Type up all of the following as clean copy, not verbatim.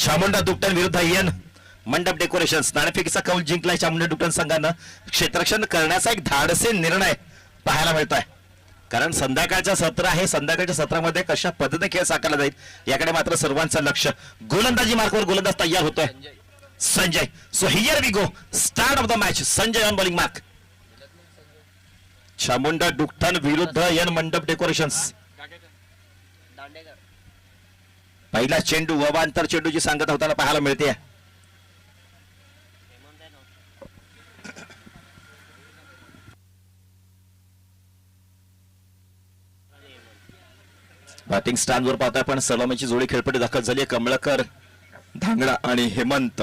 चामुंडा दुकटन विरुद्ध एन मंडप डेकोरेशन्स. नाणेफेकीचा कौल जिंकलाय चामुंडा दुकटन संघानं. क्षेत्ररक्षण करण्याचा एक धाडसी निर्णय पाहायला मिळतोय, कारण संध्याकाळचं सत्र आहे. संध्याकाळच्या सत्रामध्ये कशा पद्धतीने खेळ साकारला जाईल याकडे मात्र सर्वांचं लक्ष. गोलंदाजी मार्कवर गोलंदाज तयार होतोय Sanjay. So here we go, start of the match. Sanjay on bowling mark. Chamunda दुकटन विरुद्ध एन मंडप डेकोरेशन्स. पहिला चेंडू अवांतर चेंडूची सांगत होताना पाहायला मिळते. बॅटिंग स्टँडवर पाहतोय पण सलामीची जोडी खेळपट्टी दाखल झाली आहे. कमळकर, धांगडा आणि हेमंत.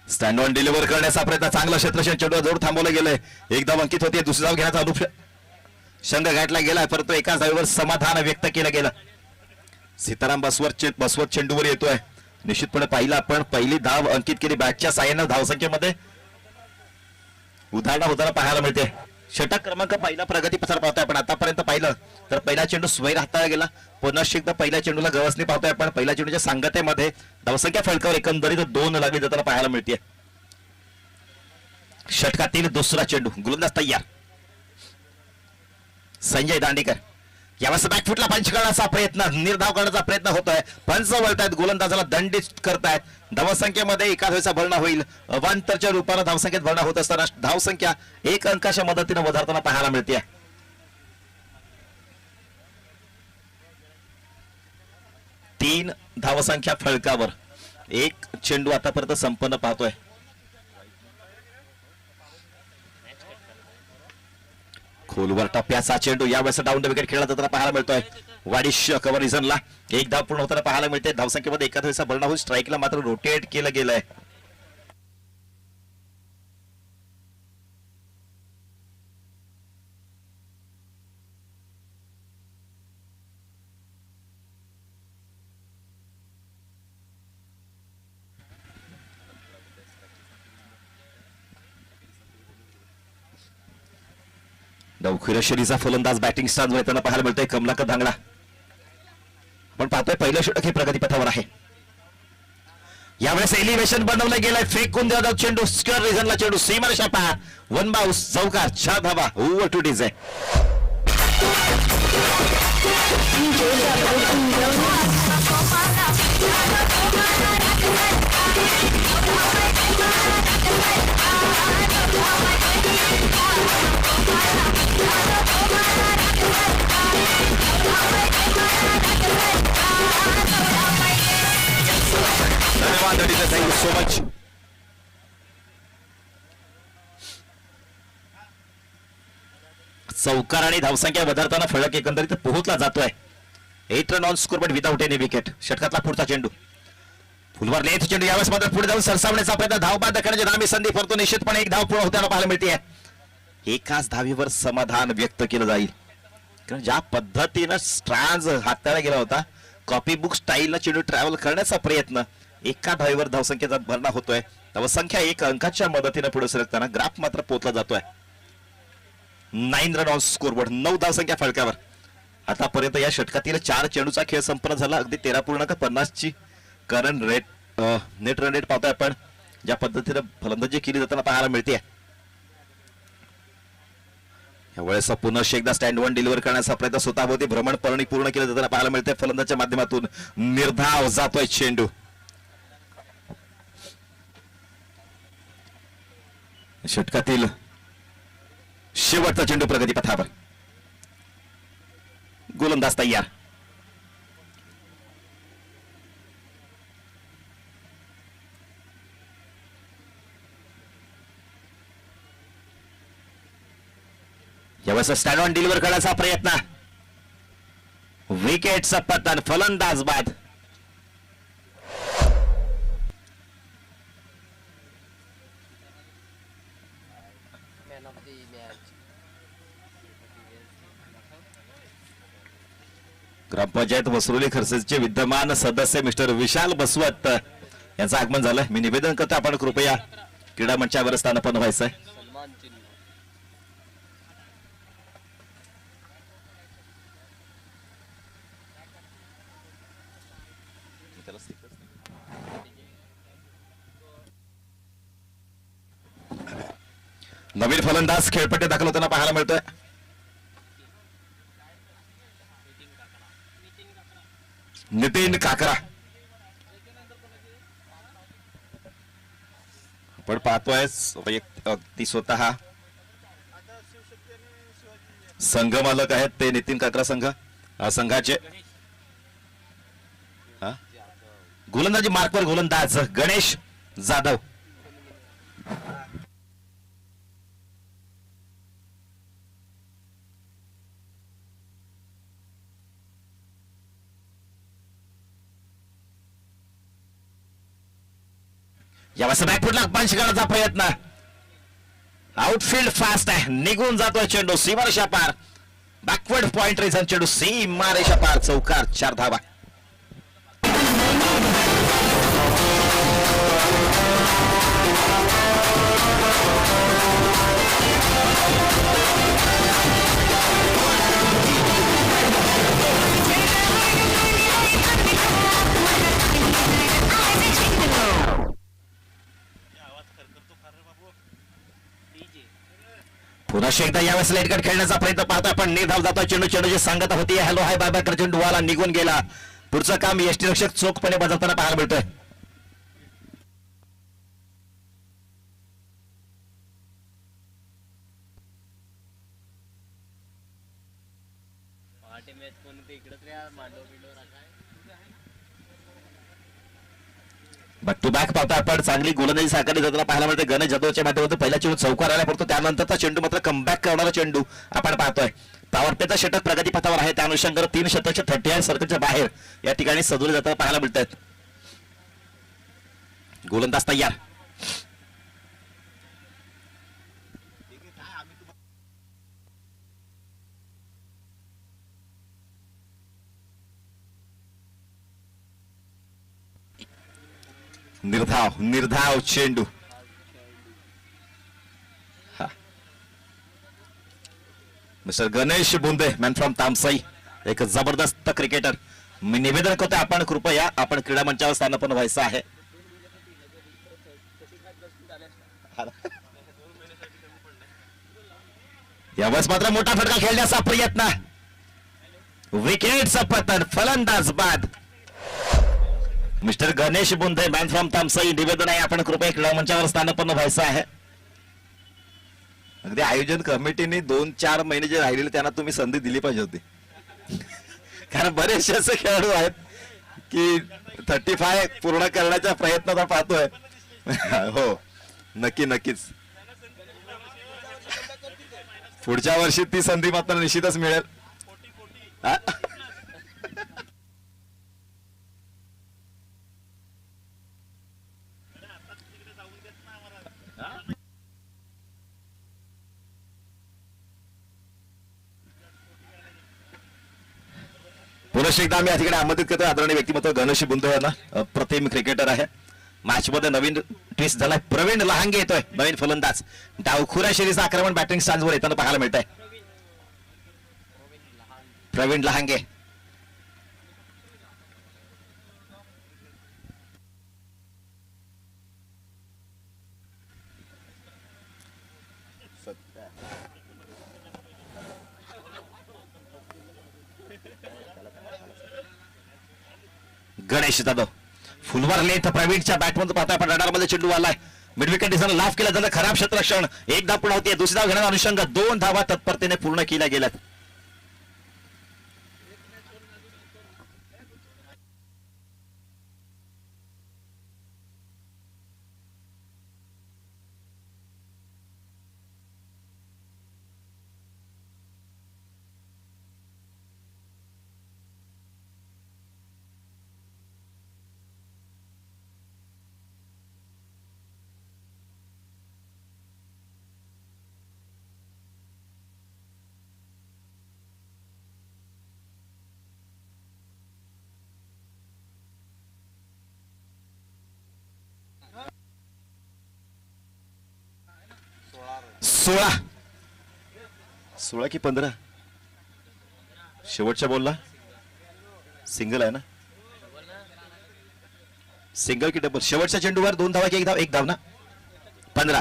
स्टँड ऑन डिलिव्हर करण्याचा प्रयत्न. चांगला क्षेत्ररक्षण चेंडू जोर थांबवलं गेलंय. एक धाव अंकित होते. दुसरी धाव घेण्याचा अनुषंग गाठला गेलाय, परंतु एकाच धावेवर समाधान व्यक्त केलं गेलं. सीताराम बसवत चेंडूवर येतोय. निश्चितपणे पाहिला आपण पहिली धाव अंकित केली बॅटच्या साह्यानं. धावसंख्येमध्ये उदाहरण होताना पाहायला मिळते. षटक क्रमांक पहिला प्रगती पथार पाहतोय आपण. आतापर्यंत पाहिलं तर पहिला चेंडू स्वैर हाताळला गेला. पुन्हा एकदा पहिल्या चेंडूला गवसणी पाहतोय आपण. पहिल्या चेंडूच्या सांगतेमध्ये धावसंख्या फलकावर एकंदरीत 2 लागली जाताना पाहायला मिळते. षटकातील दुसरा चेंडू. गोलंदाज तयार संजय दांडेकर. यावेळेस बॅकफुटला पंच करण्याचा प्रयत्न, निर्धाव करण्याचा प्रयत्न होतोय. पंच वळतायत, गोलंदाजाला दंडित करतायत. धावसंख्येमध्ये एका धावेचा भरणा होईल. अवांतरच्या रूपाने धावसंख्येत भरणा होत असताना धावसंख्या 1 अंकाच्या मदतीने वधारताना पाहायला मिळते. 3 धावसंख्या फलकावर. एक चेंडू आतापर्यंत संपन्न पाहतोय. खोलवर टप्प्याचा चेंडू. यावेळेस डाऊन द विकेट खेळला जाताना पाहायला मिळतोय. वाडिश कव्हर रिझनला एक धाव पूर्ण होताना पाहायला मिळते. धावसंख्येमध्ये एका धावेचा भरणा होऊन स्ट्राईकला मात्र रोटेट केलं गेलंय. डवखिरशरीचा फलंदाज बॅटिंग स्टार्ट येताना पाहायला मिळतोय. कमलाकर धांगडा. पण पाहतोय पहिलं षटक हे प्रगतीपथावर आहे. यावेळेस एलिव्हेशन बनवलं गेलंय. फेकून द्या चेंडू. स्क्वेअर रिझनला चेंडू. सीमारेषा पहा. 1 बाउस. चौकार. 4 धावा. Over to DJ. धन्यवाद डीजे. Thank you so much. चौकार आणि धावसंख्या वधारताना फलक एकंदरीत पोहोचला जातोय. 8 run on scoreboard without any wicket. षटकातला पुढचा चेंडू. फुलवर लेथ चेंडू. यावेळेस मात्र पुढे जाऊन सरसावण्याचा प्रयत्न. धाव बाद करण्याची नामी संधी, परंतु निश्चितपणे एक धाव पूर्ण होताना पाहायला मिळते. एकाच धावीवर समाधान व्यक्त केलं जाईल, कारण ज्या पद्धतीनं स्ट्रँड हाताळला गेला होता, कॉपी बुक स्टाईलला चेंडू ट्रॅव्हल करण्याचा प्रयत्न. एका धावीवर धावसंख्येचा भरणा होतोय. धावसंख्या 1 अंकाच्या मदतीने पुढे सरकताना ग्राफ मात्र पोहोचला जातोय. 9 रन ऑन स्कोरबोर्ड. 9 धावसंख्या फलकावर. आतापर्यंत या षटकातील 4 चेंडूचा खेळ संपन्न झाला. अगदी 13.50 ची current rate, net run rate पाहतोय आपण. ज्या पद्धतीने फलंदाजी केली जाताना पाहायला मिळते. यावेळेस पुन्हा एकदा स्टँड वन डिलिव्हर करण्याचा प्रयत्न. स्वतःभोवती भ्रमण पर्णी पूर्ण केलं जाताना पाहायला मिळते. फलंदाजच्या माध्यमातून निर्धाव जातोय चेंडू. षटकातील शेवटचा चेंडू प्रगती पथावर. गोलंदाज तयार. यावेळेस स्टँड ऑन डिलिव्हर करण्याचा प्रयत्न. विकेटचा पतन. फलंदाज बाद. ग्रामपंचायत वसरोली खरसेचे विद्यमान सदस्य मिस्टर विशाल बसवत यांचं आगमन झालं. मी निवेदन करतो, आपण कृपया क्रीडा मंचावर स्थानापन्न व्हायचंय. नवीन फलंदाज खेळपट्टी दाखल होताना पाहायला मिळतोय. नितीन काकरा. आपण पाहतोय ती स्वतः संघ मालक आहेत ते नितीन काकरा संघाचे. गोलंदाजी मार्कवर गोलंदाज गणेश जाधव. यावेळेस बॅकफुटला पंच करण्याचा प्रयत्न. आउटफील्ड फास्ट आहे, निघून जातोय चेंडू सीमारेषा पार. बॅकवर्ड पॉइंट रेझन चेंडू सीमारेषा पार. चौकार 4 धावा. पुन्हा एकदा यावेळेस लेट कट खेळण्याचा प्रयत्न पाहतोय पण निर्धाव जातोय चेंडू. चेंडूची सांगता होती हॅलो हाय बाय बाय कर चेंडू वाला निघून गेला. पुढचं काम यष्टीरक्षक चोखपणे बजावताना पाहायला मिळतोय. बॅक टू बॅक पाहता आपण चांगली गोलंदाजी साकारली जाताना पाहायला मिळते. गणेश जाधवच्या माध्यमातून पहिला चेंडू चौकाराला पडतो, त्यानंतरचा चेंडू मात्र कमबॅक करणारा चेंडू आपण पाहतोय. पॉवर प्लेचा षटक प्रगतीपथावर आहे, त्या अनुषंगाने 3 षटकच्या 38 सर्कलच्या बाहेर या ठिकाणी सजवले जाताना पाहायला मिळत आहेत. गोलंदाज तयार. निर्धाव चेंडू. मिस्टर गणेश बुंदे मॅन फ्रॉम तामसाई, एक जबरदस्त क्रिकेटर. मी निवेदन करतोय आपण कृपया आपण क्रीडा मंचावर स्थानापन्न व्हायचं आहे. यावेळेस मात्र मोठा फटका खेळण्याचा प्रयत्न. विकेटचं पतन, फलंदाज बाद. मिस्टर गणेश बुंदे मॅन फ्रॉम तामसाई, निवेदन आहे आपण कृपया क्रीडा मंचावर स्थानापन्न व्हायचं आहे. अगदी आयोजन कमिटीने 2-4 महिने जे राहिलेले त्यांना तुम्ही संधी दिली पाहिजे होती. कारण बरेचसे असे खेळाडू आहेत की 35 पूर्ण करण्याचा प्रयत्न पाहतोय. हो नक्कीच पुढच्या वर्षी ती संधी मात्र निश्चितच मिळेल. पुरुष एकदा आम्ही तिकडे आमंत्रित करतो आदरणीय व्यक्तिमत्व गणेश बुंदे यांना. प्रतिम क्रिकेटर आहे. मॅच मध्ये नवीन ट्विस्ट झालाय. प्रवीण लहांगे येतोय नवीन फलंदाज. डावखुऱ्या शैलीचं आक्रमण बॅटिंग स्टॅन्डवर येताना पाहायला मिळत आहे. प्रवीण लहांगे. गणेश जाधव फुलवर लेट प्रवीणच्या बॅटमधून पाहता आपण रडारमध्ये चेंडू आलाय. मिड विकेट दिसताना लाफ केला जातं. खराब क्षेत्ररक्षण. एक धाव पुढे होती. दुसरी धाव घेण्याचा अनुषंग 2 धावा तत्परतेने पूर्ण केल्या गेल्यात. सोळा की 15 शेवटच्या बॉलला सिंगल आहे ना. सिंगल की डबल शेवटच्या चेंडूवर 2 धावा की 1 धाव ना 15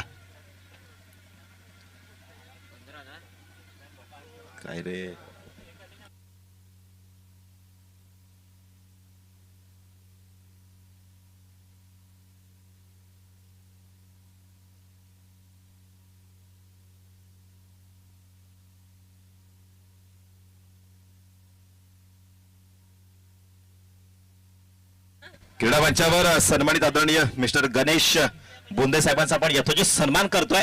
काय रे क्रीडा मंचावर सन्मानित आदरणीय मिस्टर गणेश बोंदे साहेबांचा आपण यथोचित सन्मान करतोय.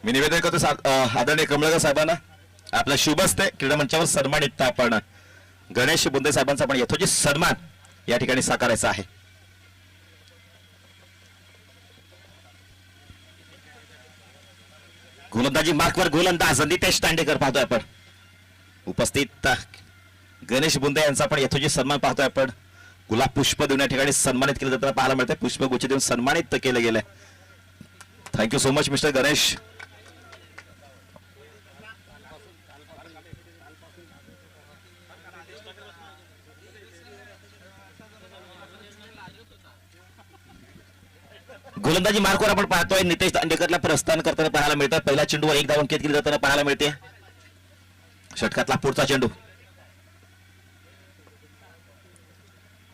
मी निवेदन करतो आदरणीय कमळकर साहेबांना आपल्या शुभ हस्ते क्रीडा मंचावर सन्मानित आपण गणेश बोंदे साहेबांचा आपण यथोचित सन्मान या ठिकाणी साकारायचा आहे. गोलंदाजी मार्कवर गोलंदाज नितेश दांडेकर पाहतोय आपण. उपस्थित गणेश बुंदे यांचा आपण यथोचित सन्मान पाहतोय आपण. गुलाब पुष्प देऊन या ठिकाणी सन्मानित केलं जाताना पाहायला मिळतंय. पुष्पगुच्छ देऊन सन्मानित केलं गेलंय. Thank you so much mister Ganesh. गोलंदाजी मार्कवर आपण पाहतोय नितेश दांडेकरला प्रस्थान करताना पाहायला मिळतं. पहिल्या चेंडूवर 1 धाव अंकित केली जाताना पाहायला मिळते. षटकातला पुढचा चेंडू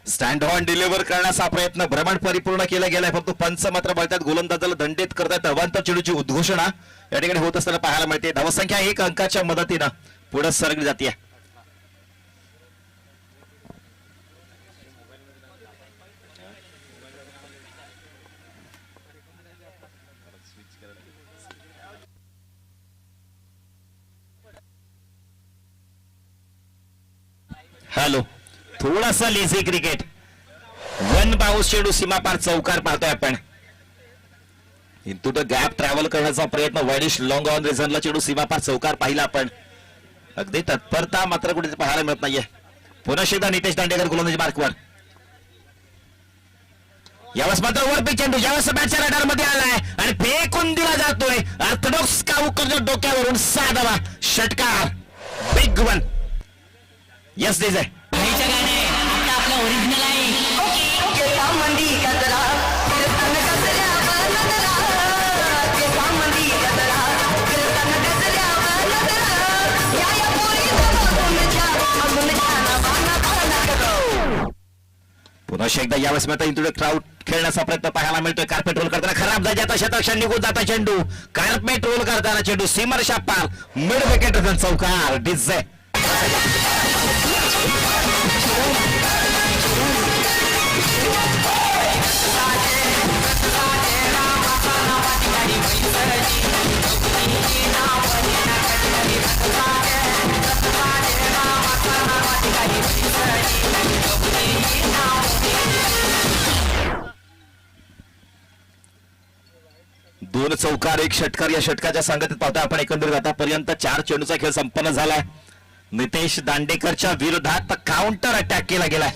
स्टँड ऑन डिलिव्हर करण्याचा प्रयत्न भ्रमण परिपूर्ण केला गेलाय. फक्त पंच मात्र बळतात गोलंदाजाला दंडित करतात. अवांतर चेंडूची उद्घोषणा या ठिकाणी होत असताना पाहायला मिळते. धावसंख्या 1 अंकाच्या मदतीनं पुढे सरकली जाते. हॅलो थोडासा लेझी क्रिकेट वन बाउन्स चेंडू सीमापार चौकार पाहतोय आपण. इंटू द गॅप ट्रॅव्हल करण्याचा प्रयत्न वाईडिश लॉंग ऑन रिझनला चेंडू सीमापार चौकार पाहिला आपण. अगदी तत्परता मात्र कुठे पाहायला मिळत नाहीये. पुन्हा एकदा नितेश दांडेकर गोलंदाजी मार्कवर. यावेळेस मात्र वर पिच चेंडू यावेळेस बॅटच्या रडार मध्ये आलाय आणि फेकून दिला जातोय. ऑर्थोडॉक्स काऊकर डोक्यावरून 6 धावा. षटकार बिग वन. यस दिस आहे आपलं ओरिजिनल आहे. पुन्हा एकदा यावेळेस मात्र इंटू क्राऊड खेळण्याचा प्रयत्न पाहायला मिळतोय. कार्पेट रोल करताना खराब जाता शतक निघून जाता चेंडू. कार्पेट रोल करताना चेंडू सीमरशा पार मिड विकेट चौकार डिझे. दोन चौकार 1 षटकार या षटकाच्या सांगतीत पाहता आपण. एकंदरीत आतापर्यंत 4 चेंडूचा खेळ संपन्न झालाय. नितेश दांडेकरच्या विरोधात काउंटर अटॅक केला गेलाय.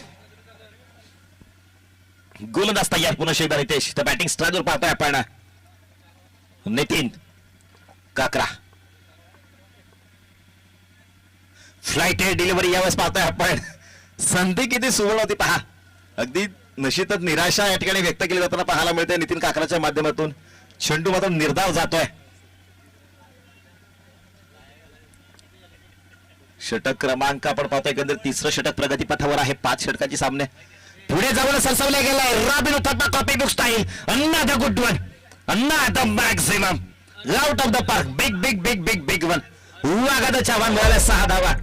गोलंदाज तयार पुन्हा एकदा नितेश. तर बॅटिंग स्ट्राईकवर पाहतोय आपण नितीन काकरा. फ्लाइट डिलिव्हरी यावेळेस पाहतोय आपण. संधी किती सुवर्ण होती पहा. अगदी निश्चितच निराशा या ठिकाणी व्यक्त केली जाताना पाहायला मिळते नितीन काकराच्या माध्यमातून. चेंडू मात्र निर्धाव जातोय. षटक क्रमांक आपण पाहतोय एकंदरीत 3रं षटक प्रगतीपथावर आहे. 5 षटकाची सामने पुढे जाऊन सरसवले गेलाय. Robin Uthappa copy book style. Another good one. Another maximum out of the park. Big big big big big one. वागद चव्हाण मिळाल्या 6 धावा.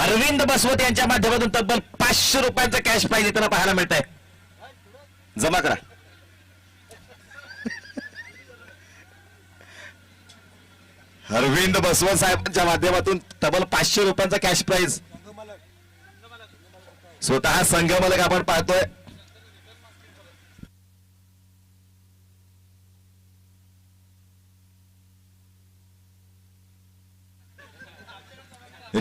अरविंद बसवत यांच्या माध्यमातून तब्बल 500 रुपयांचं कॅश प्राइज येताना पाहायला मिळत आहे. जमा करा. अरविंद बसवत साहेबांच्या माध्यमातून तब्बल 500 रुपयांचा कॅश प्राइज. स्वतः संघमालक आपण पाहतोय.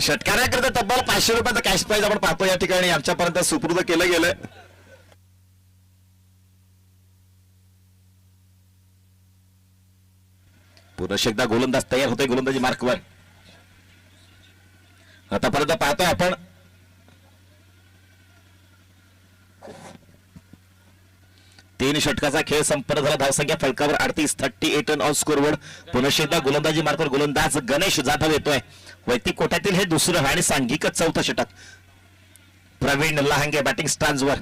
षटकाराकरता तब्बल 500 रुपयांचा कॅश प्राइज आपण पाहतो या ठिकाणी आमच्यापर्यंत सुपूर्द केलं गेलंय. पुन्हा एकदा गोलंदाज तयार होतोय गोलंदाजी मार्कवर. आतापर्यंत पाहतोय आपण तीन षटकाचा खेळ संपन्न झाला. धावसंख्या फलकावर 38 रन ऑन स्कोरवर. पुन्हा एकदा गोलंदाजी मार्गावर गोलंदाज गणेश जाधव येतोय. वैयक्तिक कोट्यातील हे दुसरं आणि सांघिक चौथं षटक. प्रवीण लहांगे बॅटिंग स्टान्सवर.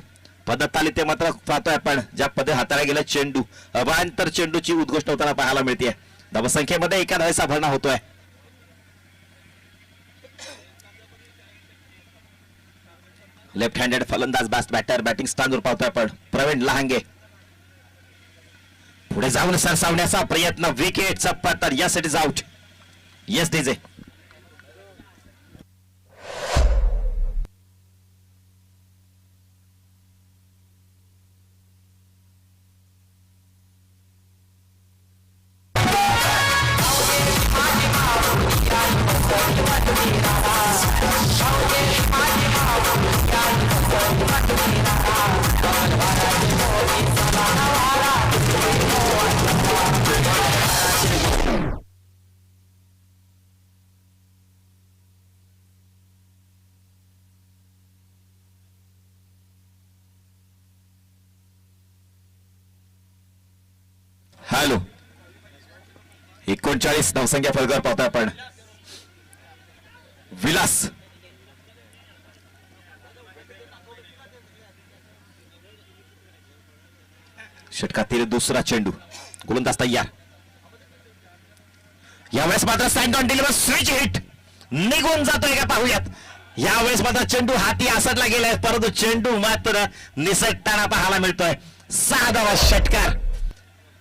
पद्धत आली ते मात्र पाहतोय आपण ज्या पद्धत हाताळला गेला चेंडू, अवांतर चेंडूची उद्घोषणा होताना पाहायला मिळते. धावसंख्येमध्ये एका धावेचा भरणा होतोय. लेफ्ट हँडेड फलंदाज बास्ट बॅटर बॅटिंग स्टान्सवर पाहतोय आपण प्रवीण लहांगे. पुढे जाऊन सरसावण्याचा प्रयत्न, विकेटचा पत्तर, यासाठी आउट. Yes DJ. हॅलो 39 धावसंख्या फलकावर पाहतोय आपण विलास. षटकातील दुसरा चेंडू, गोलंदाज तयार. यावेळेस मात्र stand on deliver switch hit निघून जातोय का पाहूयात. यावेळेस मात्र चेंडू हाती आसटला गेलाय, परंतु चेंडू मात्र निसटताना पाहायला मिळतोय. 6 धावा षटकार.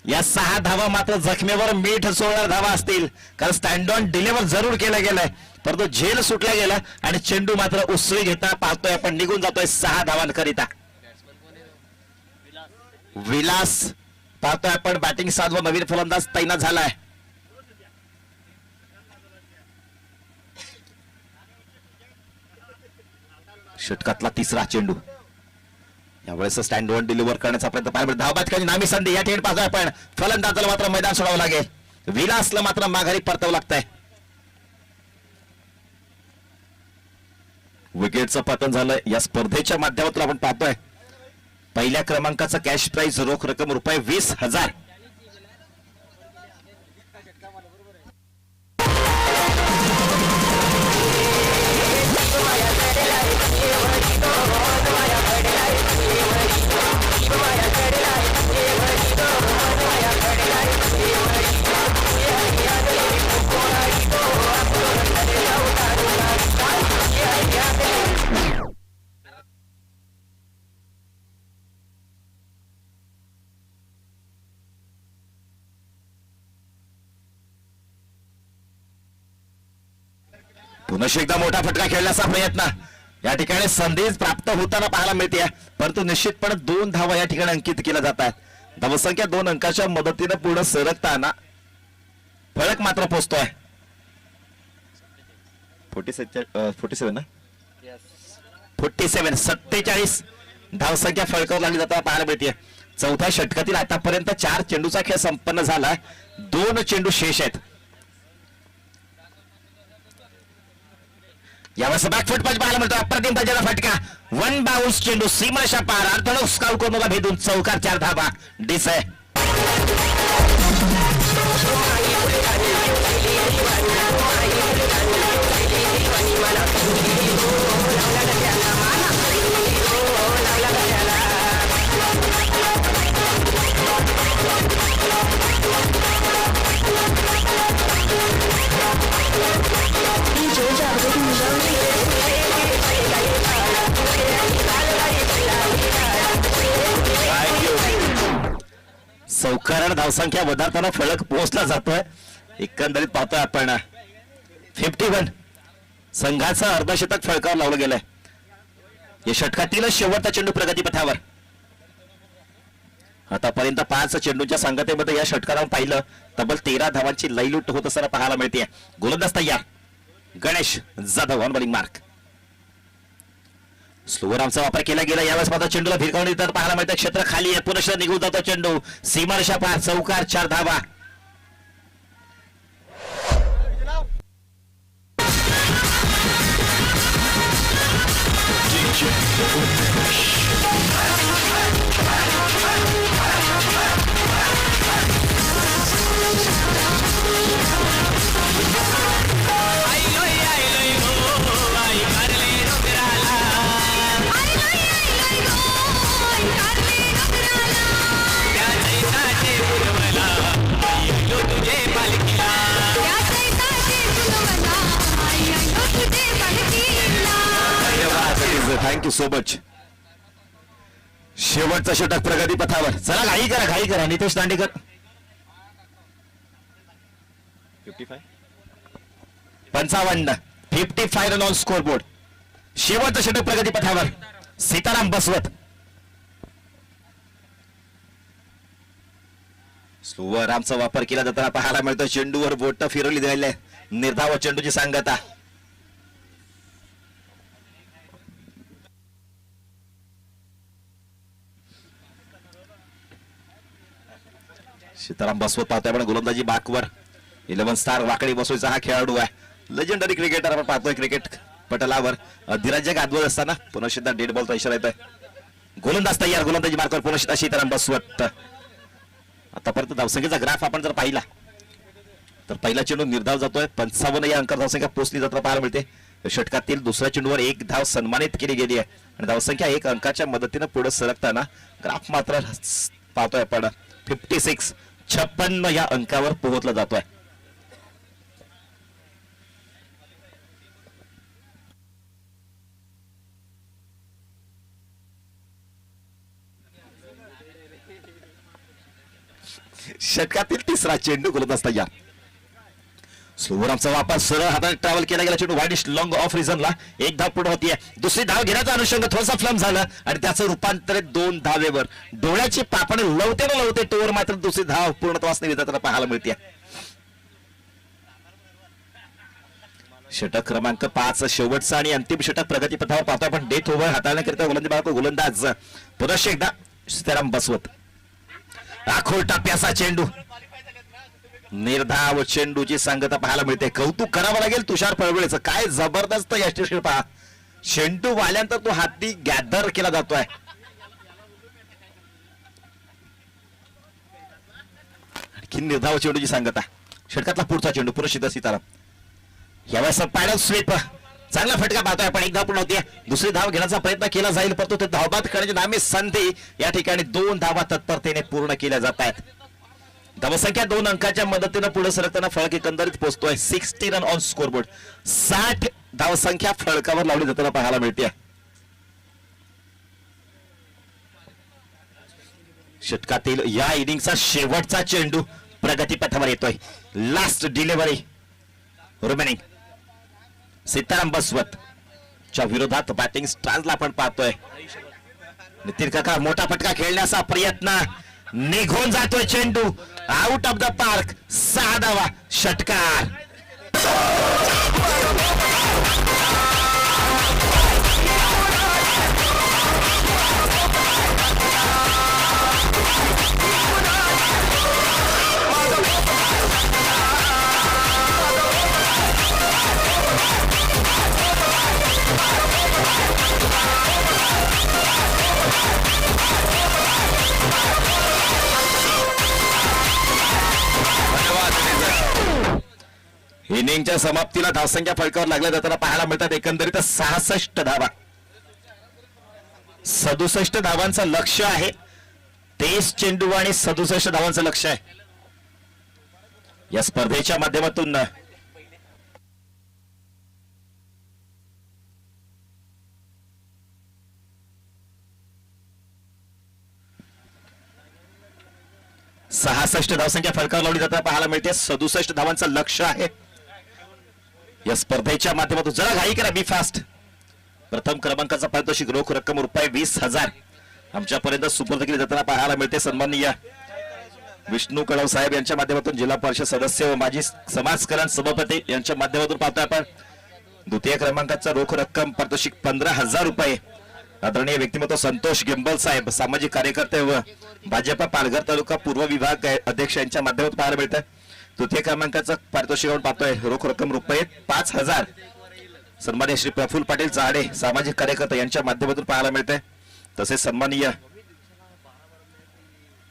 या 6 धावा मात्र जखमेवर मीठ सोडणार धावा असतील, कारण स्टँड ऑन डिलिव्हर जरूर केलं गेलंय, परंतु झेल सुटला गेला आणि चेंडू मात्र उसळी घेता पाहतोय आपण निघून जातोय 6 धावांकरिता. विलास पाहतोय आपण बॅटिंग साधवर नवीन फलंदाज तैनात झालाय. षटकातला तिसरा चेंडू. यावेळेस स्टँड वन डिलिव्हर करण्याचा प्रयत्न पाहायला मिळतो. धावबाद नामी संधी या ठिकाणी पाहतोय आपण. फलंदाजाला मात्र मैदान सोडावं लागेल. विलासला मात्र माघारी परतावं लागतंय. विकेटचं पतन झालंय. या स्पर्धेच्या माध्यमातून आपण पाहतोय पहिल्या क्रमांकाचा कॅश प्राइज रोख रक्कम ₹20,000. पुन्हा एकदा मोठा फटका खेळण्याचा प्रयत्न. या ठिकाणी संधी प्राप्त होताना पाहायला मिळते, परंतु निश्चितपणे 2 धावा या ठिकाणी अंकित केल्या जातात. धावसंख्या 2 अंकाच्या मदतीने पुढे सरकताना फलक मात्र पोहोचतोय. 47 धावसंख्या फलकावर लागली जाताना पाहायला मिळते. चौथ्या षटकातील आतापर्यंत 4 चेंडूचा खेळ संपन्न झाला. 2 चेंडू शेष आहेत. यावेळेस बॅकफुट पंच पाहायला मिळतो. अप्रतिम पंचाचा फटका. 1 बाउन्स चेंडू सीमारेषा पार. अर्थोडॉक्स स्काउट कोर्नरला भेदून चौकार 4 धावा. डिसे. चौकार धावसंख्या वधारताना फलक पोहोचला जातोय. एकंदरीत पाहतोय आपण 51 संघाचं अर्धशतक फलकावर लावलं गेलंय. या षटकातील शेवटचा चेंडू प्रगतीपथावर. आतापर्यंत 5 चेंडूच्या संगतीमध्ये या षटकाला पाहिलं तब्बल 13 धावांची लयलूट होत असताना पाहायला मिळते. गोलंदाज तयार. Ganesh Jadhav on bowling mark. Slower आर्मचा वापर केला गेला. यावेळेस मात्र चेंडूला भिरकावून देतात पाहायला मिळतं. क्षेत्र खाली आहे. पुनश्च निघून जातो चेंडू सीमारेषा पार. चौकार 4 धावा. Thank you so much. शेवटचा षटक प्रगती पथावर. चला घाई करा Nitesh Dandekar. 55 run on score board. शेवटचं षटक प्रगती पथावर. सीताराम बसवत. स्लोवर आमचा वापर केला जाताना पाहायला मिळतो. चेंडूवर बोट फिरवली जाईल. निर्धाव चेंडूची सांगता. सीताराम बसवत पाहतोय आपण गोलंदाजी बाकवर. 11 स्टार वाकडी बसवायचा हा खेळाडू आहे. लेजेंडरी क्रिकेटर आपण पाहतोय क्रिकेट पटलावर. अधिराज्य गाजवत असताना पुनश्चिता डेड बॉलचा इशारा येतोय. गोलंदाज तयार. गोलंदाजी मार्कवर पुनश्चिता सीताराम बसवत. आतापर्यंत धावसंख्येचा ग्राफ आपण जर पाहिला तर पहिला चेंडू निर्धाव जातोय. 55 या अंकावर धावसंख्या पोहोचली जाताना पाहायला मिळते. षटकातील दुसऱ्या चेंडूवर एक धाव सन्मानित केली गेली आहे आणि धावसंख्या 1 अंकाच्या मदतीने पुढे सरकताना ग्राफ मात्र पाहतोय आपण 56 या अंकावर पोहोचला जातोय. षटकातील तिसरा चेंडू गोलंदाज तयार. स्लोवर आमचा वापर सरळ हाताने ट्रॅव्हल केला गेला. चेंडू वाईड लॉंग ऑफ रिझनला. एक धाव पुढे होतीये. दुसरी धाव घेण्याचा अनुषंग थोडासा फ्लम झालं आणि त्याचं रूपांतर 2 धावेवर. डोळ्याची पापणे लवते टोवर मात्र दुसरी धाव पूर्णत्वास विधाताना पाहायला मिळते. षटक क्रमांक 5 शेवटचा आणि अंतिम षटक प्रगती पथावर पाहतो आपण. डेथ ओव्हर हाताळण्याकरिता गोलंदाज पुनश्च एकदा सीताराम बसवत. राखोल टप्प्याचा चेंडू. निर्धाव चेंडूची सांगता पाहायला मिळते. कौतुक करावं लागेल तुषार पळवळेचं. काय जबरदस्त यष्टीशीर पहा. चेंडू वाल्यानंतर तो हाती गॅदर केला जातोय. आणखी निर्धाव चेंडूची सांगता. षटकातला पुढचा चेंडू पुनश्चिता सीताराम. यावेळेस पॅडल स्वीप. चांगला फटका पाहतोय आपण. एक धाव पूर्ण होती. दुसरी धाव घेण्याचा प्रयत्न केला जाईल परंतु ते धावबाद करण्याची नामे संधी या ठिकाणी 2 धावा तत्परतेने पूर्ण केल्या जात आहेत. धावसंख्या 2 अंकाच्या मदतीने पुढे सरकताना फळक एकंदरीत पोहोचतोय 60 रन ऑन स्कोरबोर्ड. 60 धावसंख्या फळकावर लावली जाताना पाहायला मिळते. षटकातील या इनिंगचा शेवटचा चेंडू प्रगती पथावर येतोय. Last delivery remaining. सीताराम बसवत च्या विरोधात बॅटिंग स्टान्सला आपण पाहतोय. नितीन काका मोठा फटका खेळण्याचा प्रयत्न. निघून जातोय चेंडू. Out of the park. 6 धावा. षटकार. इनिंगच्या समाप्तीला धावसंख्या फळकावर लागल्या जाताना पाहायला मिळतात. एकंदरीत 66 धावा. 67 धावांचं लक्ष आहे. 23 चेंडू आणि 67 धावांचं लक्ष आहे या स्पर्धेच्या माध्यमातून. धावसंख्या फळकावर लावली जाताना पाहायला मिळते. 67 धावांचं लक्ष आहे या स्पर्धेच्या माध्यमातून. जरा घाई करा. बी फास्ट. प्रथम क्रमांकाचा पारितोषिक रोख रक्कम ₹20,000 आमच्यापर्यंत सुपूर्द केली जाताना पाहायला मिळते. सन्माननीय विष्णू कळव साहेब यांच्या माध्यमातून जिल्हा परिषद सदस्य व माजी समाज कल्याण सभापती यांच्या माध्यमातून पाहतोय आपण. द्वितीय क्रमांकाचा रोख रक्कम पारितोषिक ₹15,000. आदरणीय व्यक्तिमत्व संतोष गेंबल साहेब सामाजिक कार्यकर्ते व भाजपा पालघर तालुका पूर्व विभाग अध्यक्ष यांच्या माध्यमातून पाहायला मिळतं. तृतीय क्रमांकाचं पारितोषिक पाहतोय रोख रक्कम ₹5,000 सन्माननीय श्री प्रफुल्ल पाटील चाडे सामाजिक कार्यकर्ते यांच्या माध्यमातून पाहायला मिळते. तसेच सन्माननीय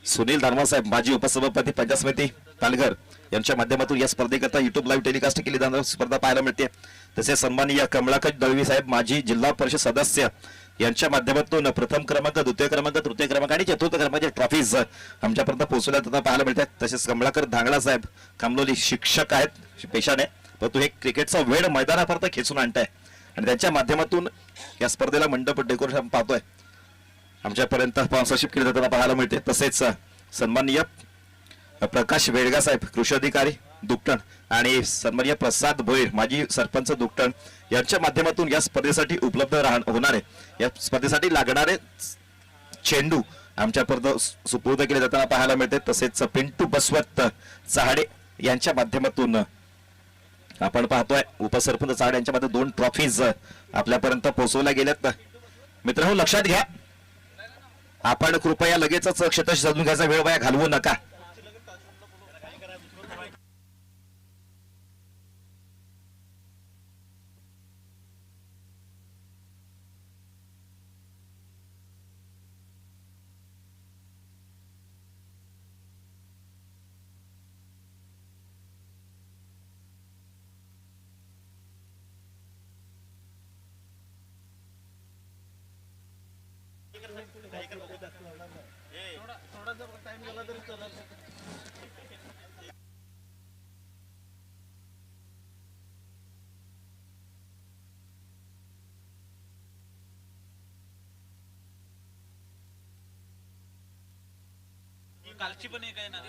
सुनील दानवा साहेब माजी उपसभापती पंचायत समिती पालघर यांच्या माध्यमातून या स्पर्धेकरता युट्यूब लाईव्ह टेलिकास्ट केली जाणारी स्पर्धा पाहायला मिळते. तसेच सन्माननीय कमलाकर दळवी साहेब माजी जिल्हा परिषद सदस्य यांच्या माध्यमातून प्रथम क्रमांक, द्वितीय क्रमांक, तृतीय क्रमांक आणि चतुर्थ क्रमांकाच्या ट्रॉफीज आमच्यापर्यंत पोहोचवल्या जातात पाहायला मिळतात. तसेच कमलाकर धांगडा साहेब कामलोली शिक्षक आहेत पेशाने, परंतु हे क्रिकेटचा वेळ मैदानापर्यंत खेचून आणताय आणि त्यांच्या माध्यमातून या स्पर्धेला मंडप डेकोरेशन पाहतोय आमच्यापर्यंत स्पॉन्सरशिप केली जाताना पाहायला मिळते. तसेच सन्माननीय प्रकाश वेडगा साहेब कृषी अधिकारी दुकटण आणि सन्माननीय प्रसाद भोईर माजी सरपंच दुकटण यांच्या माध्यमातून या स्पर्धेसाठी उपलब्ध होणारे, या स्पर्धेसाठी लागणारे चेंडू आमच्यापर्यंत सुपूर्द केले जाताना पाहायला मिळते. तसेच पिंटू बसवत चहाडे यांच्या माध्यमातून आपण पाहतोय उपसरपंच चहाडे यांच्या मध्ये 2 ट्रॉफीज आपल्यापर्यंत पोहोचवल्या गेल्यात. मित्रांनो लक्षात घ्या, आपण कृपया लगेचच क्षेत्र सजून घ्यायचा वेळ वाया घालवू नका. कालची पण एक आहे ना.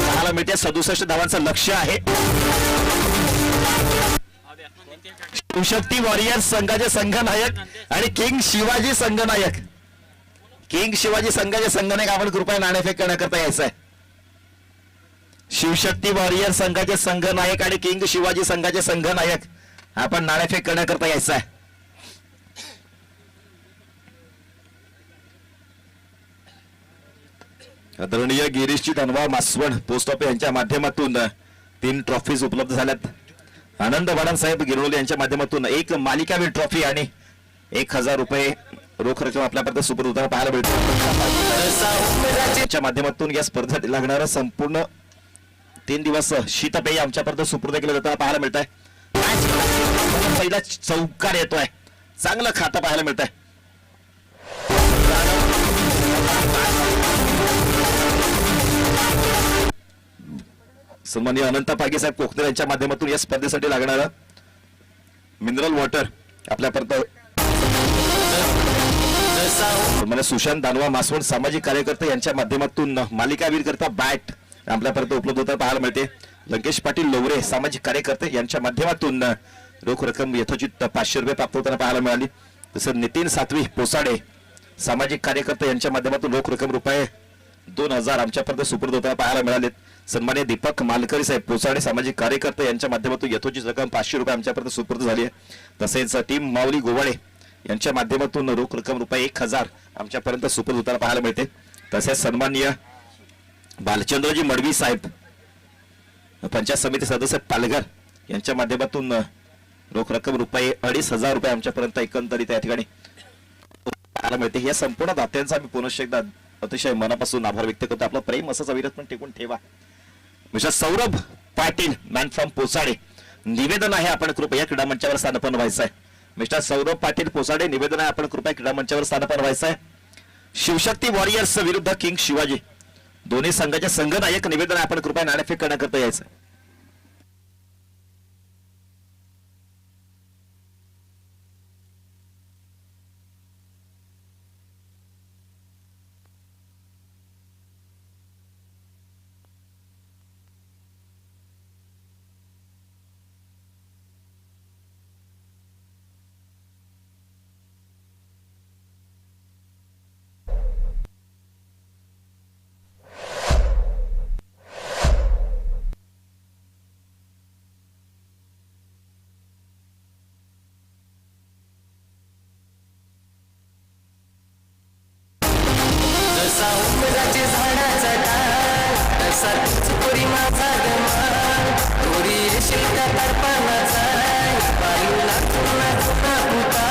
पाहायला मिळते 67 धावांचं लक्ष्य आहे. शिवशक्ती वॉरियर्स संघाचे संघनायक आणि किंग शिवाजी संघनायक, किंग शिवाजी संघाचे संघनायक आपण कृपया नाणेफेक करण्याकरता यायचं आहे. शिवशक्ती वॉरियर संघाचे संघनायक आणि किंग शिवाजी संघाचे संघनायक आपण नाणेफेक करण्याकरता यायचं आहे. आदरणीय गिरीशजी धनवा मासवण पोस्ट ऑफिस यांच्या माध्यमातून 3 ट्रॉफीज उपलब्ध झाल्यात. आनंद वाडन साहेब गिरोली यांच्या माध्यमातून 1 मालिकावीर ट्रॉफी आणि 1000 रुपये रोख रक्कम आपल्यापर्यंत सुपर होताना पाहायला मिळते. माध्यमातून या स्पर्धेसाठी लागणारं संपूर्ण 3 दिवस शीतपेय आमच्यापर्यंत सुपूर्द केलं जाताना पाहायला मिळत आहे. पहिला चौकार येतोय, चांगलं खातं पाहायला मिळत आहे. सन्माननीय अनंत पागे साहेब कोकणेर यांच्या माध्यमातून या स्पर्धेसाठी लागणारं मिनरल वॉटर आपल्यापर्यंत. मला सुशांत दानवा मासवण सामाजिक कार्यकर्ते यांच्या माध्यमातून मालिकावीर करता बॅट आपल्यापर्यंत उपलब्ध होता पाहायला मिळते. लंकेश पाटील लोवरे सामाजिक कार्यकर्ते यांच्या माध्यमातून रोख रक्कम यथोचित 500 रुपये प्राप्त होताना पाहायला मिळाली. तसंच नितीन सातवी पोसाडे सामाजिक कार्यकर्ते यांच्या माध्यमातून रोख रक्कम रुपये 2000 आमच्यापर्यंत सुपूर्द होताना पाहायला मिळाले. सन्मान्य दीपक मालकरी साहेब पोसाडे सामाजिक कार्यकर्ते यांच्या माध्यमातून यथोचित रक्कम 500 रुपये आमच्यापर्यंत सुपूर्द झाली आहे. तसेच टीम माऊली गोवाडे यांच्या माध्यमातून रोख रक्कम रुपये 1000 आमच्यापर्यंत सुपूर्द होताना पाहायला मिळते. तसेच सन्माननीय बालचंद्रजी मडवी साहेब पंचायत समिती सदस्य पालघर यांच्या माध्यमातून रोख रक्कम रुपये 2500 रुपये आमच्यापर्यंत एकंदरीत या ठिकाणी पाहायला मिळते. या संपूर्ण दात्यांचा मी पुनश्च एकदा अतिशय मनापासून आभार व्यक्त करतो. आपलं प्रेम असंच अविरतपणे टिकून ठेवा. Mister Saurabh Patil man from Posade निवेदन आहे, आपण कृपया क्रीडा मंचावर स्थानापन्न व्हायचं आहे. मिस्टर सौरभ पाटील पोसाडे निवेदन आहे, आपण कृपया क्रीडा मंचावर स्थानापन्न व्हायचं आहे. शिवशक्ती वॉरियर्स विरुद्ध किंग शिवाजी दोन्ही संघाचे संघनायक निवेदन आहे, आपण कृपया नाणेफेक करण्याकरता यायचं. जसा उंबराचे झाडाचा डाळ तसा तुझी माझा गमाल थोडी येशील त्या दर्पणाचा बाजूला तुला तुला पुता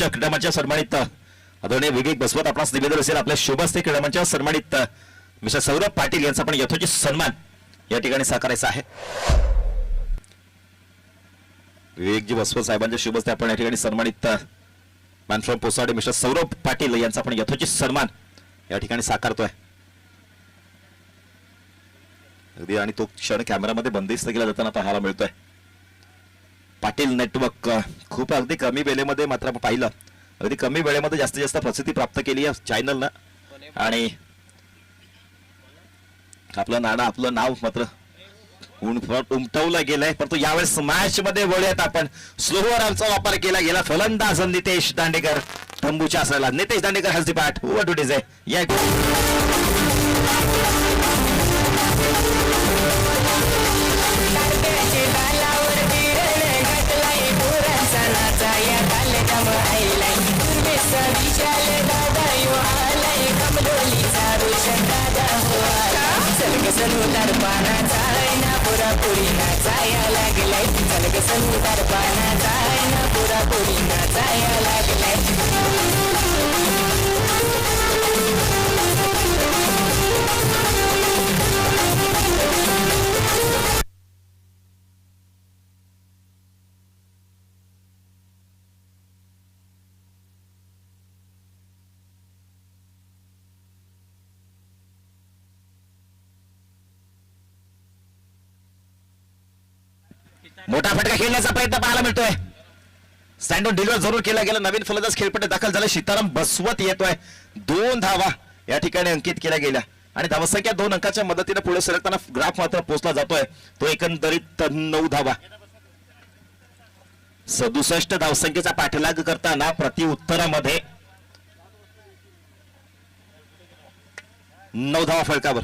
क्रीडामंचावर सन्मानित आदरणीय विवेक बसवत आपणास निवेदन असेल आपल्या शोभास्ते क्रीडामंचावर सन्मानित मिस्टर सौरभ पाटील यांचा पण यथोचित सन्मान या ठिकाणी साकारायचा आहे. विवेकजी बसवत साहेबांच्या शुभस्ते आपण या ठिकाणी सन्मानित man from Posade mister Saurabh Patil यांचा पण यथोचित सन्मान या ठिकाणी साकारतोय अगदी आणि तो क्षण कॅमेरामध्ये बंदिस्त केला जाताना पाहायला मिळतोय. पाटील नेटवर्क खूप अगदी कमी वेळेमध्ये मात्र पाहिलं अगदी कमी वेळेमध्ये जास्तीत जास्त प्रसिद्धी प्राप्त केली या चॅनलनं आणि आपलं आपलं नाव मात्र उमटवलं गेलंय परंतु यावेळेस मॅच मध्ये वळूयात आपण स्लोअर वापर केला गेला फलंदाज नितेश दांडेकर तंबूच्या असलेला Nitesh Dandekar has the bat over to डिझे या मोठा फटका खेळण्याचा प्रयत्न पाहायला मिळतोय. स्टँड ऑन डिलिव्हर जरूर केला गेला. नवीन फलंदाज खेळपट्टी दाखल झाला. सीताराम बसवत येतोय. 2 धावा या ठिकाणी अंकित केल्या गेल्या आणि धावसंख्या 2 अंकाच्या मदतीने पुढे सरकताना ग्राफ मात्र पोहोचला जातोय. तो एकंदरीत 9 धावा 67 धावसंख्येचा पाठलाग करताना प्रति उत्तरामध्ये 9 धावा फलकावर.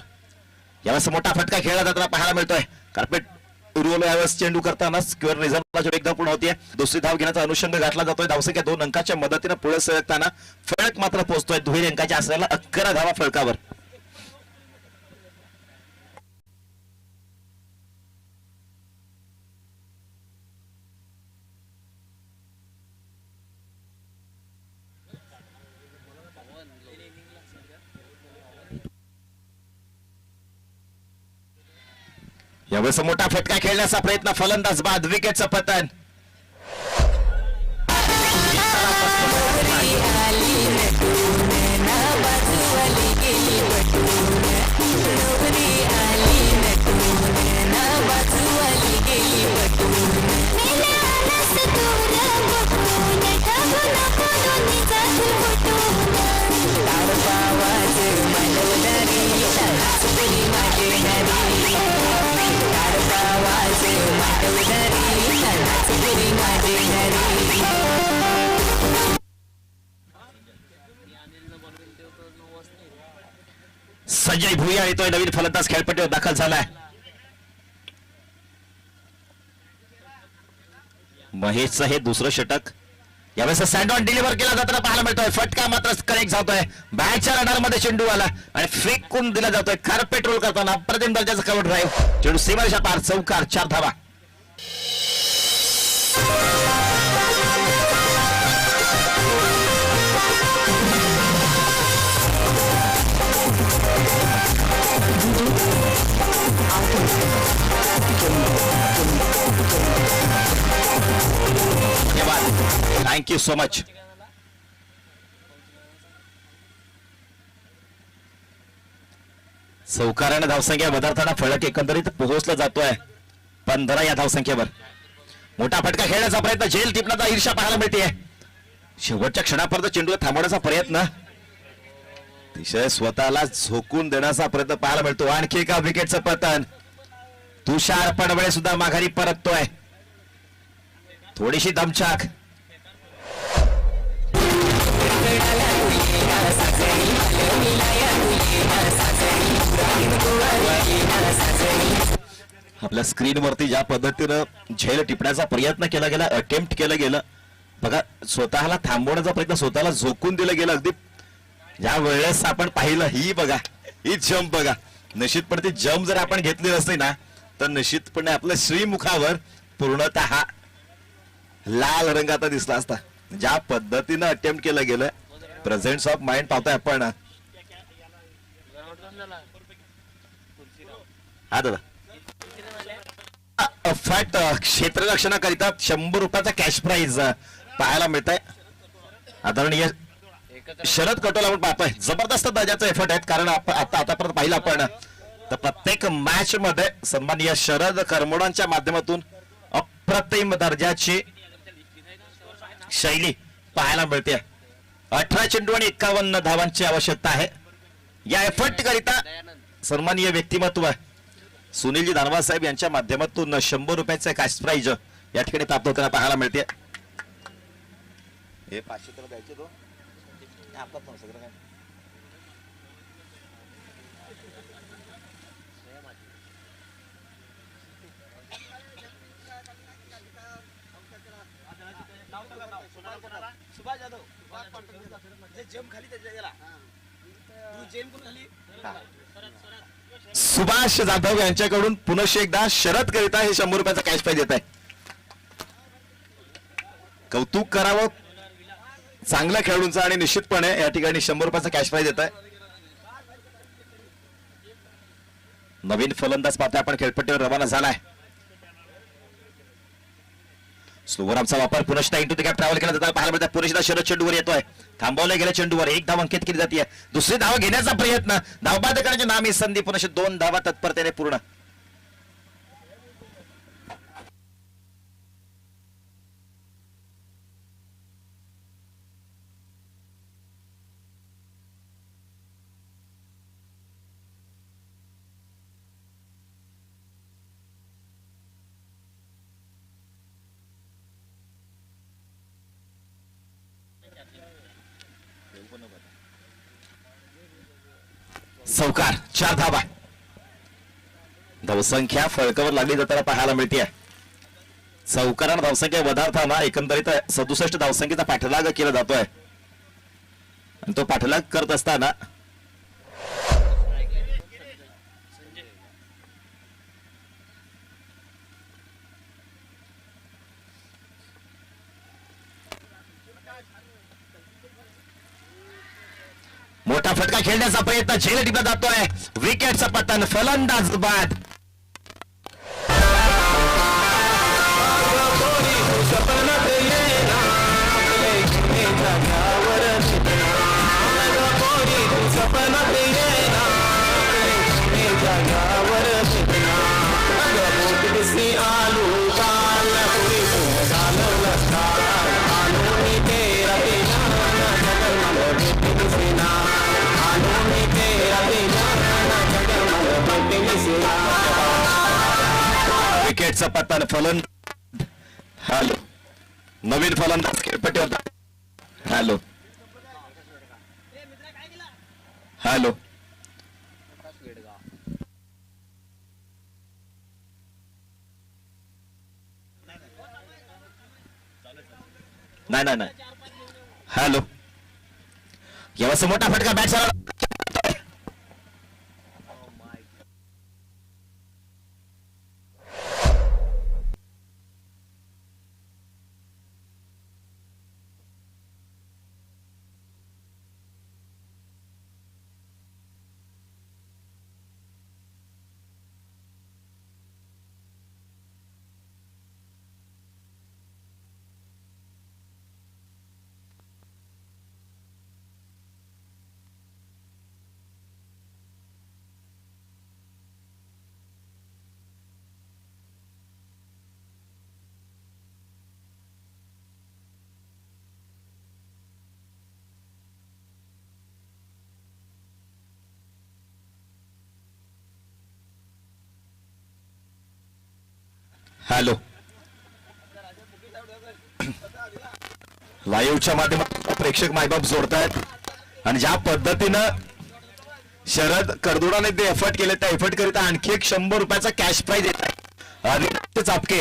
यावेळेस मोठा फटका खेळला जाताना पाहायला मिळतोय. कार्पेट उर्वलो यावेळेस चेंडू करताना स्क्वेअर रिझर्व्हला एकदा पूर्ण होतीये. दुसरी धाव घेण्याचा अनुषंग गाठला जातोय. धावसंख्या 2 अंकाच्या मदतीने पुढे सरकताना फलक मात्र पोहोचतोय दुहेरी अंकाच्या असलेला 11 धावा फलकावर. यावेळेस मोठा फटका खेळण्याचा प्रयत्न फलंदाज बाद विकेटचं पतन. संजय भुया येतोय. नवीन फलंदाज खेळपट्टीवर दाखल झालाय. महेशचं हे दुसरं षटक. यावेळेस स्टँड ऑन डिलिव्हर केला जाताना पाहायला मिळतोय. फटका मात्र करेक्ट जातोय. बॅटच्या रडार मध्ये चेंडू आला आणि फेकून दिला जातोय. कार्पेट रोल करताना अप्रतिम दर्जाचा कव्हर ड्राईव्ह. चेंडू सीमारेषा पार. चौकार. 4 धावा. Thank you so much. चौकाराने धावसंख्या वधारताना फलक एकंदरीत पोहोचला जातोय 15 या धावसंख्येवर. मोठा फटका खेळण्याचा प्रयत्न. झेल टिपण्याचा ईर्ष्या पाहायला मिळते. शेवटच्या क्षणापर्यंत चेंडू थांबवण्याचा प्रयत्न. अतिशय स्वतःला झोकून देण्याचा प्रयत्न पाहायला मिळतो. आणखी एका विकेटचं पतन. तुषार पडवळे सुद्धा माघारी परततोय. थोडीशी दमछाक. आपल्या स्क्रीनवरती ज्या पद्धतीनं झेल टिपण्याचा प्रयत्न केला गेला, अटेम्प्ट केलं गेलं बघा, स्वतःला थांबवण्याचा प्रयत्न, स्वतःला झोकून दिलं गेलं. अगदी ज्या वेळेस आपण पाहिलं, ही बघा, ही जम्प बघा, निश्चितपणे ती जम्प जर आपण घेतली नसती ना तर निश्चितपणे आपल्या श्रीमुखावर पूर्णतः लाल रंग आता दिसला असता. ज्या पद्धतीनं अटेम्प्ट केलं गेलं, प्रेझेंस ऑफ माइंड पाहतोय आपण. हा दादा, फॅक्ट क्षेत्ररक्षणाकरिता 100 रुपयाचा कॅश प्राइज पाहायला मिळत आहे. आदरणीय शरद कटोल आपण पाहतोय, जबरदस्त दर्जाचे एफर्ट आहेत. कारण आतापर्यंत पाहिलं आपण तर प्रत्येक मॅच मध्ये सन्माननीय शरद करमोडांच्या माध्यमातून अप्रतिम दर्जाची शैली पाहायला मिळते. 18 चेंडू आणि 51 धावांची आवश्यकता आहे. या एफर्ट करिता सन्माननीय व्यक्तिमत्व सुनीलजी दानवा साहेब यांच्या माध्यमातून 100 रुपयाचे कॅश प्राइज या ठिकाणी प्राप्त होताना पाहायला मिळते. हे 500 तर द्यायचे तो आपला पण सगळं काय. सुभाष जाधव यांच्याकडून पुनश एकदा शरद करिता हे 100 रुपयाचा कॅश प्राइज येत आहे. कौतुक करावं चांगल्या खेळाडूंचा आणि निश्चितपणे या ठिकाणी 100 रुपयाचा कॅश प्राइज येत आहे. नवीन फलंदाज पाहता आपण खेळपट्टीवर रवाना झालाय. स्लोवरचा वापर पुनश्च इंटू द गॅप ट्रॅव्हल केला जातात पाहायला मिळतात. पुनश्च शरद चेंडूवर येतोय, थांबवल्या गेल्या चेंडूवर 1 धाव अंकित केली जाते. दुसरी धाव घेण्याचा प्रयत्न, धावबाद करण्याची नामी संधी, पुनश्च 2 धावा तत्परतेने पूर्ण. चौकार, 4 धावा. धावसंख्या फळकावर लागली जाताना पाहायला मिळते. चौकार आणि धावसंख्या वधारताना एकंदरीत 67 धावसंख्येचा पाठलाग केला जातोय. आणि तो पाठलाग करत असताना मोठा फटका खेळण्याचा प्रयत्न, झेल टिपला जातोय. विकेटचा पतन, फलंदाज बाद. विकेटचा पतन, फलंदाज. हॅलो, नवीन फलंदाज खेळपट्टी होता. हॅलो हॅलो नाही नाही नाही. हॅलो, यावेळेस मोठा फटका बॅट झाला. हॅलो, लाईव्हच्या माध्यमातून प्रेक्षक मायबाप जोडतायत आणि ज्या पद्धतीनं शरद करदुडाने ते एफर्ट केले त्या एफर्ट करिता आणखी एक 100 रुपयाचा कॅश प्राइज येत आहे. अविनाश चापके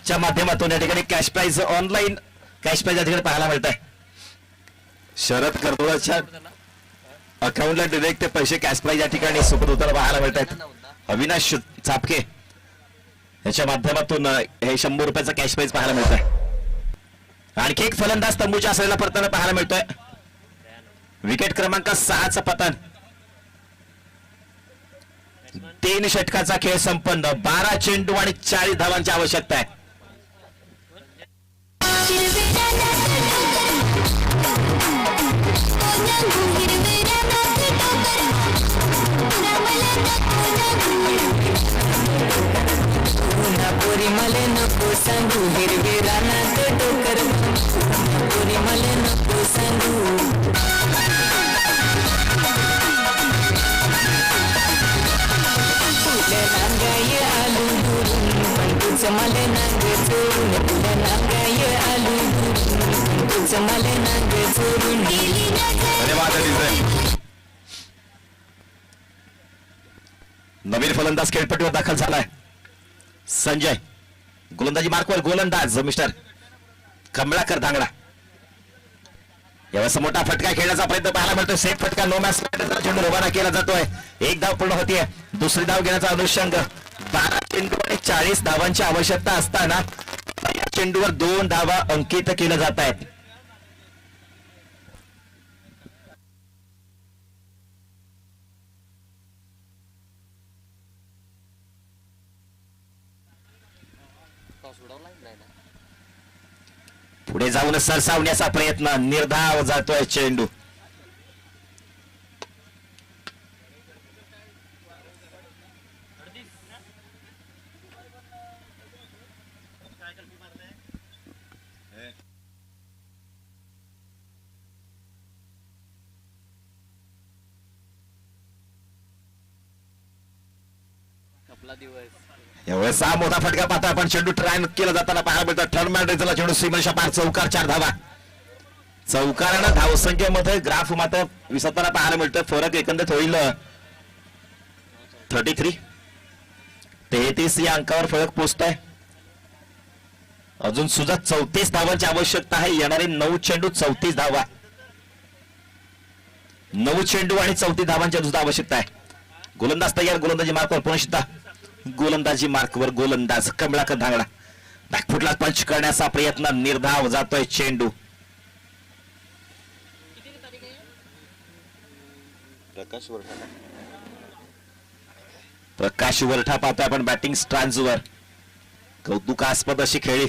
च्या माध्यमातून या ठिकाणी cash prize online cash prize या ठिकाणी पाहायला मिळत आहे. शरद करदोळाच्या अकाउंटला डिरेक्ट ते पैसे कॅश प्राइज या ठिकाणी सुपरत होताना पाहायला मिळत आहेत. अविनाश चापके याच्या माध्यमातून हे 100 रुपयाचा कॅश प्राइज पाहायला मिळत आहे. आणखी एक फलंदाज तंबूच्या असलेला परताना पाहायला मिळतोय. विकेट क्रमांक 6चं पतन. 3 षटकाचा खेळ संपन्न. 12 चेंडू आणि 40 धावांची आवश्यकता आहे. पोरी मले नको सांगू हिरवे रानात डोकर पोरी मले नको सांगू तुला नांगाय आलू दुरून पण तुझं मले नांग चोरून तुला नांगाय आलू दुरून पण तुझं मले नांग चोरून नवीन फलंदाज खेळपट्टीवर दाखल झालाय. संजय गोलंदाजी मार्कवर गोलंदाज मिस्टर कमळाकर धांगडा. यावेळेस मोठा फटका खेळण्याचा प्रयत्न पाहायला मिळतोय. सेफ फटका नो मॅच चेंडू रवाना केला जातोय. 1 धाव पूर्ण होतीये. दुसरी धाव घेण्याचा अनुषंग. 12 चेंडू आणि 40 धावांची आवश्यकता असताना या चेंडूवर 2 धावा अंकित केल्या जात आहेत. पुढे जाऊन सरसावण्याचा प्रयत्न. निर्धाव जातोय चेंडू. यावेळेस हा मोठा फटका पाहता आपण. चेंडू ट्राय केला जाताना पाहायला मिळतं. टर्न मॅरेजला चेंडू सीमेच्या पार. चौकार 4 धावा. चौकारानं धावसंख्येमध्ये ग्राफ मात्र विसरताना पाहायला मिळतं. फरक एकंदरीत होईल 33 या अंकावर फरक पोहोचतोय. अजून सुद्धा 34 धावांची आवश्यकता आहे. येणारे 9 चेंडू 34 धावा. 9 चेंडू आणि 34 धावांची सुद्धा आवश्यकता आहे. गोलंदाज तयार. गोलंदाजी मार्कवर पुन्हा गोलंदाजी मार्कवर गोलंदाज कमळाकर धांगडा. बॅकफुटला पंच करण्याचा प्रयत्न. निर्धाव जातोय चेंडू. प्रकाश वरठा पाहतोय आपण बॅटिंग स्ट्रांजवर. कौतुकास्पद अशी खेळी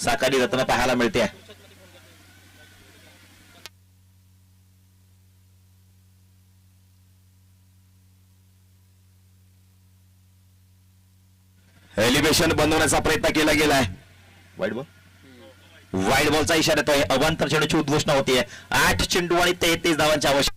साकारी रत्न पाहायला मिळते. एलिव्हेशन बनवण्याचा प्रयत्न केला गेलाय. वाईड बॉलचा इशारा येतोय. अवांतर चेंडूची उद्घोषणा होतीये. 8 चेंडू आणि 33 धावांची आवश्यकता.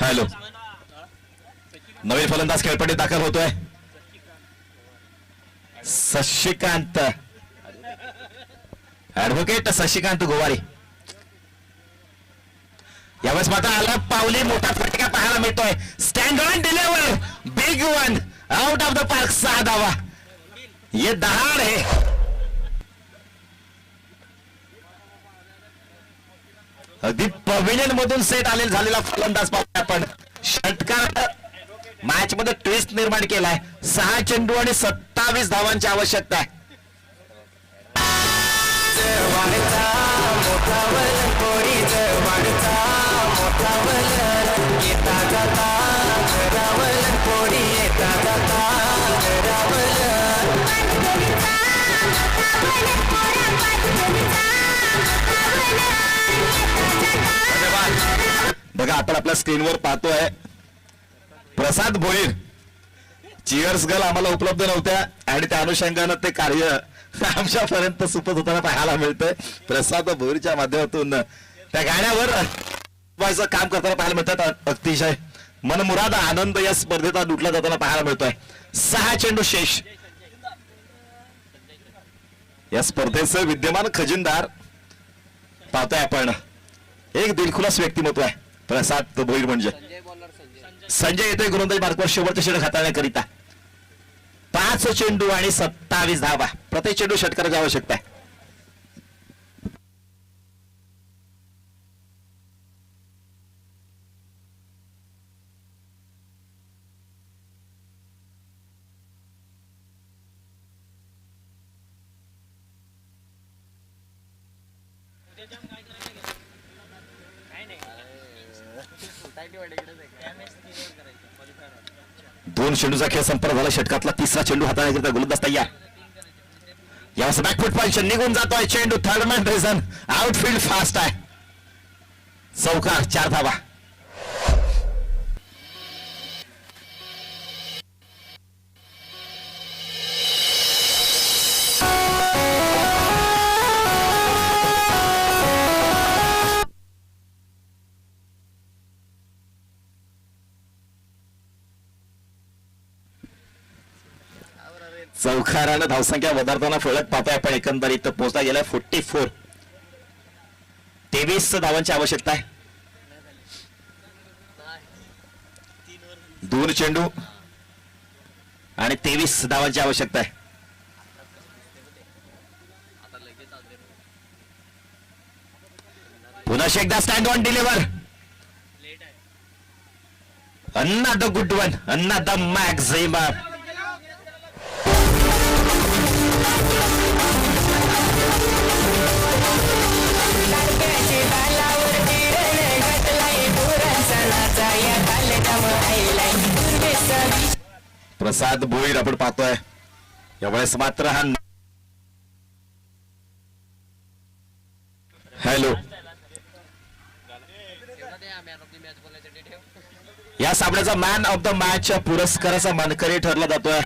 हॅलो. नवीन फलंदाज खेळपट्टीत दाखल होतोय. शशिकांत. ऍडव्होकेट शशिकांत गोवारी. यावेळेस मात्र आला पावली. मोठा फटका पाहायला मिळतोय. Stand on deliver. Big one. Out of the park. 6 धावा. ये दहाड है. अगदी पवेलियन मधून सेट झालेला फलंदाज पाहूया आपण. षटकार मॅच मध्ये ट्विस्ट निर्माण केलाय. 6 चेंडू आणि 27 धावांची आवश्यकता आहे. वाडचा मोठा वलन येता जाता घरावलन पोरी येता जाता घरावलन बघा आपण आपल्या स्क्रीनवर पाहतोय प्रसाद भोईर चिअर्स गर्ल आम्हाला उपलब्ध नव्हत्या आणि त्या अनुषंगानं ते कार्य आमच्यापर्यंत सुपत होताना पाहायला मिळतंय. प्रसाद भोईरच्या माध्यमातून त्या गाण्यावर काम करताना पाहायला मिळतात. अतिशय मनमुराद आनंद या स्पर्धेत लुटला जाताना पाहायला मिळतोय. 6 चेंडू शेष. या स्पर्धेचं विद्यमान खजिनदार पाहतोय आपण. एक दिलखुलास व्यक्तिमत्व आहे प्रसाद भोईर म्हणजे. संजय येतोय गोलंदाज मार्कवर शेवटचे षटक हाताळण्याकरिता. 5 चेंडू आणि 27 धावा. प्रत्येक चेंडू षटकाराची आवश्यकता आहे. दोन चेंडूचा खेळ संपर्क झाला. षटकातला तिसरा चेंडू हाताळण्याकरिता गोलंदाज तयार. यावेळेस बॅकफूट पॉझिशन निघून जातोय चेंडू. Third man reason. Outfield fast आहे. चौकार 4 धावा. चौकारानं धावसंख्या वधारताना फलक पाहतोय आपण. एकंदरीत पोहोचला गेलाय 44. 23 धावांची आवश्यकता आहे. 2 चेंडू आणि 23 धावांची आवश्यकता आहे. पुन्हा एकदा stand on deliver. Another good one. Another maximum. Prasad Bhoir आपण पाहतोय. यावेळेस मात्र हा हॅलो या सामन्याचा मॅन ऑफ द मॅच पुरस्काराचा मानकरी ठरला जातोय.